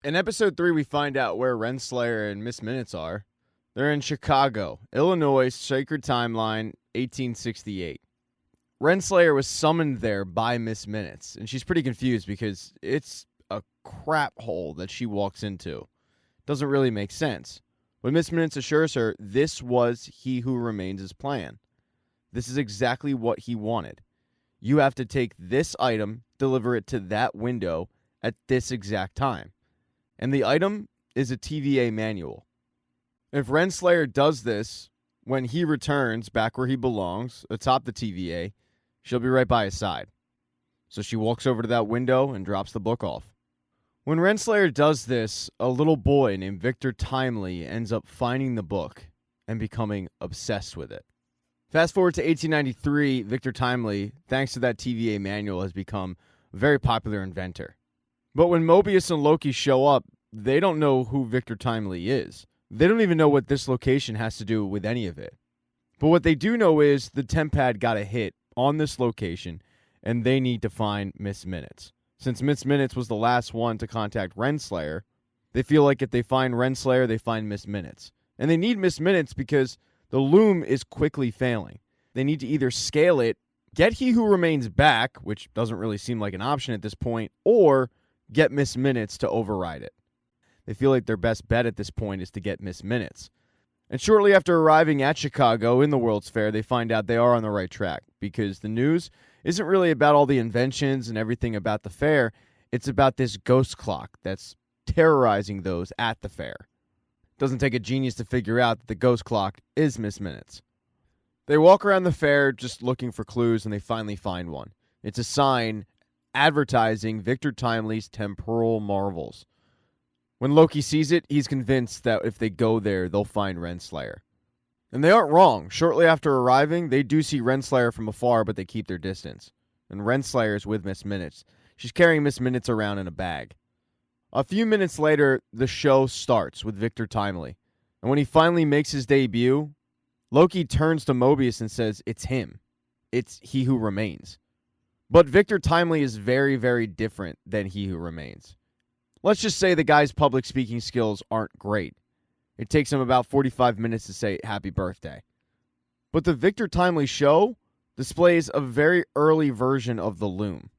In episode 3, we find out where Renslayer and Miss Minutes are. They're in Chicago, Illinois, Sacred Timeline, 1868. Renslayer was summoned there by Miss Minutes, and she's pretty confused because it's a crap hole that she walks into. Doesn't really make sense. But Miss Minutes assures her this was He Who Remains' plan. This is exactly what he wanted. You have to take this item, deliver it to that window at this exact time. And the item is a TVA manual. If Renslayer does this, when he returns back where he belongs, atop the TVA, she'll be right by his side. So she walks over to that window and drops the book off. When Renslayer does this, a little boy named Victor Timely ends up finding the book and becoming obsessed with it. Fast forward to 1893, Victor Timely, thanks to that TVA manual, has become a very popular inventor. But when Mobius and Loki show up, they don't know who Victor Timely is. They don't even know what this location has to do with any of it. But what they do know is the Tempad got a hit on this location, and they need to find Miss Minutes. Since Miss Minutes was the last one to contact Renslayer, they feel like if they find Renslayer, they find Miss Minutes. And they need Miss Minutes because the loom is quickly failing. They need to either scale it, get He Who Remains back, which doesn't really seem like an option at this point, or get Miss Minutes to override it. They feel like their best bet at this point is to get Miss Minutes. And shortly after arriving at Chicago in the World's Fair, they find out they are on the right track because the news isn't really about all the inventions and everything about the fair. It's about this ghost clock that's terrorizing those at the fair. Doesn't take a genius to figure out that the ghost clock is Miss Minutes. They walk around the fair just looking for clues, and they finally find one. It's a sign advertising Victor Timely's temporal marvels. When Loki sees it, he's convinced that if they go there, they'll find Renslayer. And they aren't wrong. Shortly after arriving, they do see Renslayer from afar, but they keep their distance. And Renslayer is with Miss Minutes. She's carrying Miss Minutes around in a bag. A few minutes later, the show starts with Victor Timely. And when he finally makes his debut, Loki turns to Mobius and says, it's him. It's He Who Remains. But Victor Timely is very, very different than He Who Remains. Let's just say the guy's public speaking skills aren't great. It takes him about 45 minutes to say happy birthday. But the Victor Timely show displays a very early version of the loom.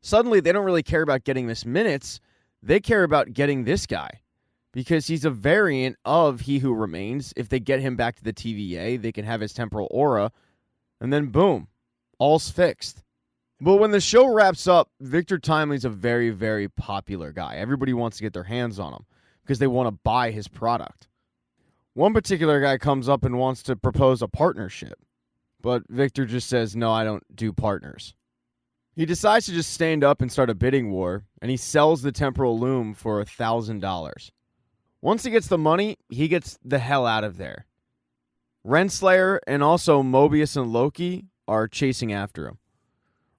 Suddenly, they don't really care about getting Miss Minutes. They care about getting this guy. Because he's a variant of He Who Remains. If they get him back to the TVA, they can have his temporal aura. And then boom, all's fixed. But when the show wraps up, Victor Timely's a very, very popular guy. Everybody wants to get their hands on him because they want to buy his product. One particular guy comes up and wants to propose a partnership. But Victor just says, no, I don't do partners. He decides to just stand up and start a bidding war, and he sells the temporal loom for $1,000. Once he gets the money, he gets the hell out of there. Renslayer and also Mobius and Loki are chasing after him.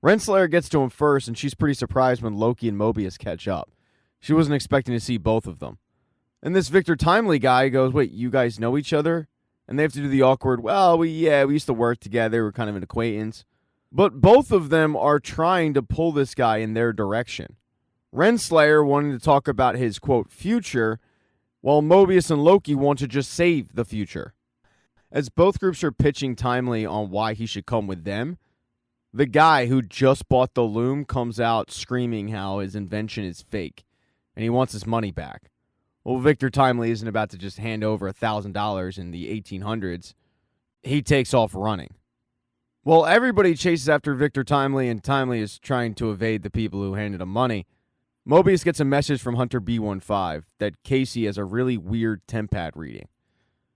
Renslayer gets to him first, and she's pretty surprised when Loki and Mobius catch up. She wasn't expecting to see both of them. And this Victor Timely guy goes, wait, you guys know each other? And they have to do the awkward, well, we used to work together. We're kind of an acquaintance. But both of them are trying to pull this guy in their direction. Renslayer wanting to talk about his, quote, future, while Mobius and Loki want to just save the future. As both groups are pitching Timely on why he should come with them, the guy who just bought the loom comes out screaming how his invention is fake, and he wants his money back. Well, Victor Timely isn't about to just hand over $1,000 in the 1800s. He takes off running. Well, everybody chases after Victor Timely, and Timely is trying to evade the people who handed him money. Mobius gets a message from Hunter B15 that Casey has a really weird Tempad reading.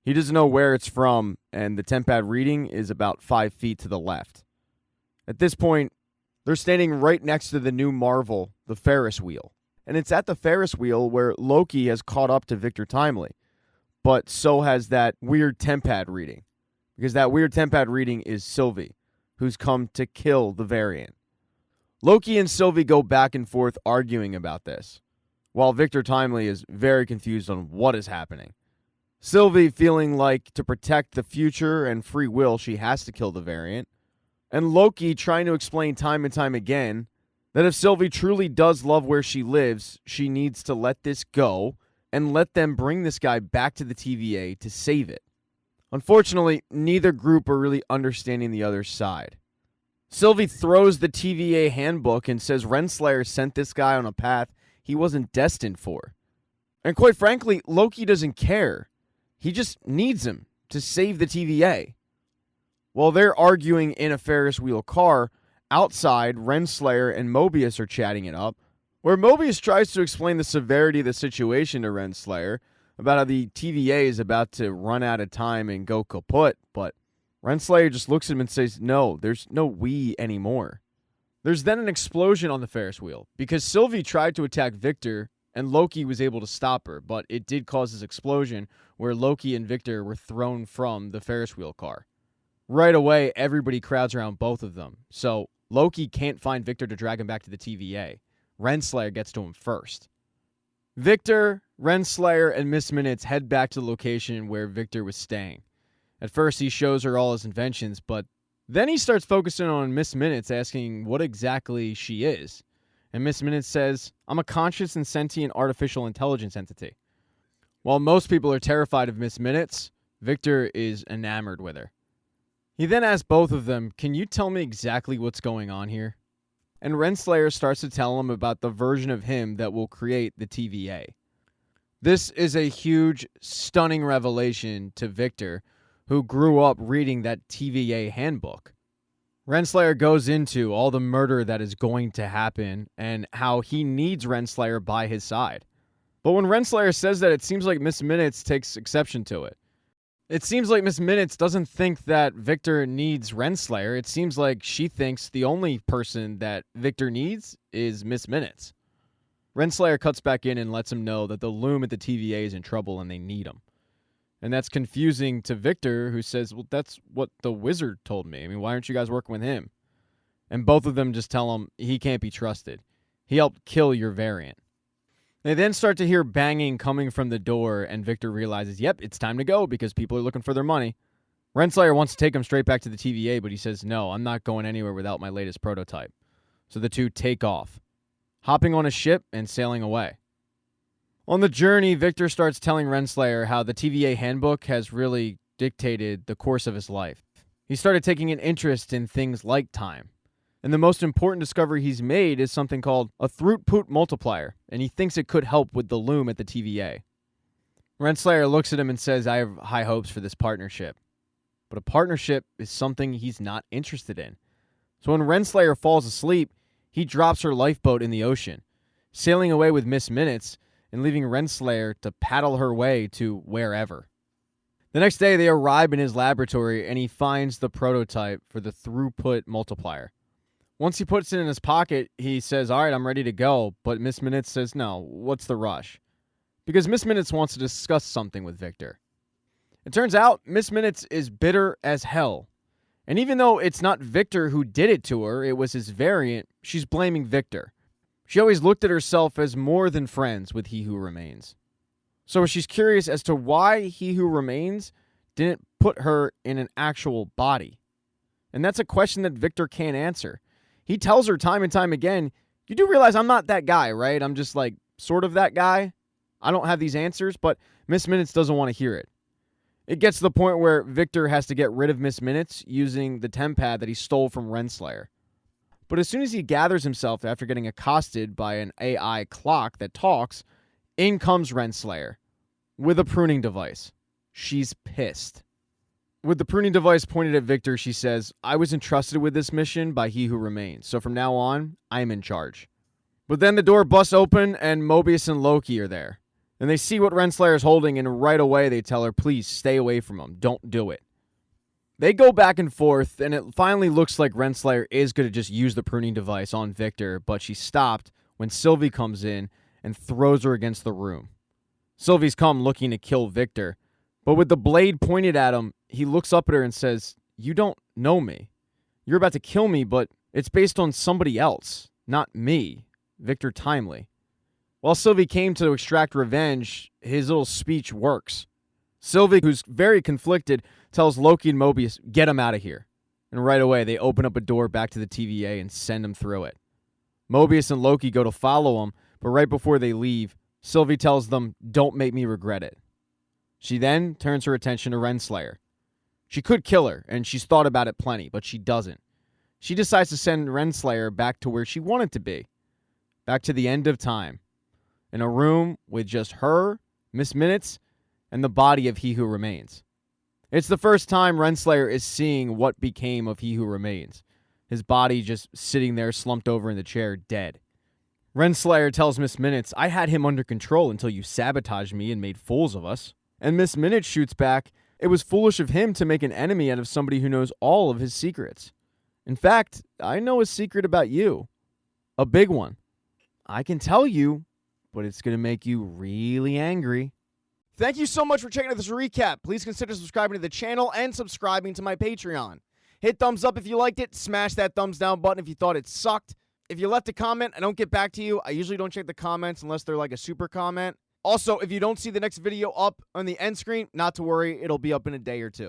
He doesn't know where it's from, and the Tempad reading is about 5 feet to the left. At this point, they're standing right next to the new marvel, the Ferris wheel. And it's at the Ferris wheel where Loki has caught up to Victor Timely. But so has that weird Tempad reading. Because that weird Tempad reading is Sylvie, who's come to kill the variant. Loki and Sylvie go back and forth arguing about this, while Victor Timely is very confused on what is happening. Sylvie feeling like to protect the future and free will, she has to kill the variant. And Loki trying to explain time and time again That if Sylvie truly does love where she lives, she needs to let this go and let them bring this guy back to the TVA to save it. Unfortunately, neither group are really understanding the other side. Sylvie throws the TVA handbook and says Renslayer sent this guy on a path he wasn't destined for. And quite frankly, Loki doesn't care. He just needs him to save the TVA. While they're arguing in a Ferris wheel car, outside, Renslayer and Mobius are chatting it up, where Mobius tries to explain the severity of the situation to Renslayer, about how the TVA is about to run out of time and go kaput, but Renslayer just looks at him and says, no, there's no we anymore. There's then an explosion on the Ferris wheel, because Sylvie tried to attack Victor, and Loki was able to stop her, but it did cause this explosion where Loki and Victor were thrown from the Ferris wheel car. Right away, everybody crowds around both of them, so Loki can't find Victor to drag him back to the TVA. Renslayer gets to him first. Victor, Renslayer, and Miss Minutes head back to the location where Victor was staying. At first, he shows her all his inventions, but then he starts focusing on Miss Minutes, asking what exactly she is. And Miss Minutes says, I'm a conscious and sentient artificial intelligence entity. While most people are terrified of Miss Minutes, Victor is enamored with her. He then asks both of them, can you tell me exactly what's going on here? And Renslayer starts to tell him about the version of him that will create the TVA. This is a huge, stunning revelation to Victor, who grew up reading that TVA handbook. Renslayer goes into all the murder that is going to happen and how he needs Renslayer by his side. But when Renslayer says that, it seems like Miss Minutes takes exception to it. It seems like Miss Minutes doesn't think that Victor needs Renslayer. It seems like she thinks the only person that Victor needs is Miss Minutes. Renslayer cuts back in and lets him know that the loom at the TVA is in trouble and they need him. And that's confusing to Victor, who says, well, that's what the wizard told me. I mean, why aren't you guys working with him? And both of them just tell him he can't be trusted. He helped kill your variant. They then start to hear banging coming from the door, and Victor realizes, yep, it's time to go because people are looking for their money. Renslayer wants to take him straight back to the TVA, but he says, no, I'm not going anywhere without my latest prototype. So the two take off, hopping on a ship and sailing away. On the journey, Victor starts telling Renslayer how the TVA handbook has really dictated the course of his life. He started taking an interest in things like time. And the most important discovery he's made is something called a throughput multiplier, and he thinks it could help with the loom at the TVA. Renslayer looks at him and says, I have high hopes for this partnership. But a partnership is something he's not interested in. So when Renslayer falls asleep, he drops her lifeboat in the ocean, sailing away with Miss Minutes and leaving Renslayer to paddle her way to wherever. The next day, they arrive in his laboratory, and he finds the prototype for the throughput multiplier. Once he puts it in his pocket, he says, all right, I'm ready to go. But Miss Minutes says, no, what's the rush? Because Miss Minutes wants to discuss something with Victor. It turns out Miss Minutes is bitter as hell. And even though it's not Victor who did it to her, it was his variant, she's blaming Victor. She always looked at herself as more than friends with He Who Remains. So she's curious as to why He Who Remains didn't put her in an actual body. And that's a question that Victor can't answer. He tells her time and time again, you do realize I'm not that guy, right? I'm just like sort of that guy. I don't have these answers, but Miss Minutes doesn't want to hear it. It gets to the point where Victor has to get rid of Miss Minutes using the tempad that he stole from Renslayer. But as soon as he gathers himself after getting accosted by an AI clock that talks, in comes Renslayer with a pruning device. She's pissed. With the pruning device pointed at Victor, she says, I was entrusted with this mission by He Who Remains, so from now on, I am in charge. But then the door busts open, and Mobius and Loki are there. And they see what Renslayer is holding, and right away they tell her, please stay away from him. Don't do it. They go back and forth, and it finally looks like Renslayer is going to just use the pruning device on Victor, but she stopped when Sylvie comes in and throws her against the room. Sylvie's come looking to kill Victor, but with the blade pointed at him, he looks up at her and says, you don't know me. You're about to kill me, but it's based on somebody else, not me, Victor Timely. While Sylvie came to extract revenge, his little speech works. Sylvie, who's very conflicted, tells Loki and Mobius, get him out of here. And right away, they open up a door back to the TVA and send him through it. Mobius and Loki go to follow him, but right before they leave, Sylvie tells them, "Don't make me regret it." She then turns her attention to Renslayer. She could kill her, and she's thought about it plenty, but she doesn't. She decides to send Renslayer back to where she wanted to be, back to the end of time, in a room with just her, Miss Minutes, and the body of He Who Remains. It's the first time Renslayer is seeing what became of He Who Remains. His body just sitting there slumped over in the chair, dead. Renslayer tells Miss Minutes, "I had him under control until you sabotaged me and made fools of us." And Miss Minutes shoots back, "It was foolish of him to make an enemy out of somebody who knows all of his secrets. In fact, I know a secret about you. A big one. I can tell you, but it's going to make you really angry." Thank you so much for checking out this recap. Please consider subscribing to the channel and subscribing to my Patreon. Hit thumbs up if you liked it. Smash that thumbs down button if you thought it sucked. If you left a comment, I don't get back to you. I usually don't check the comments unless they're like a super comment. Also, if you don't see the next video up on the end screen, not to worry, it'll be up in a day or two.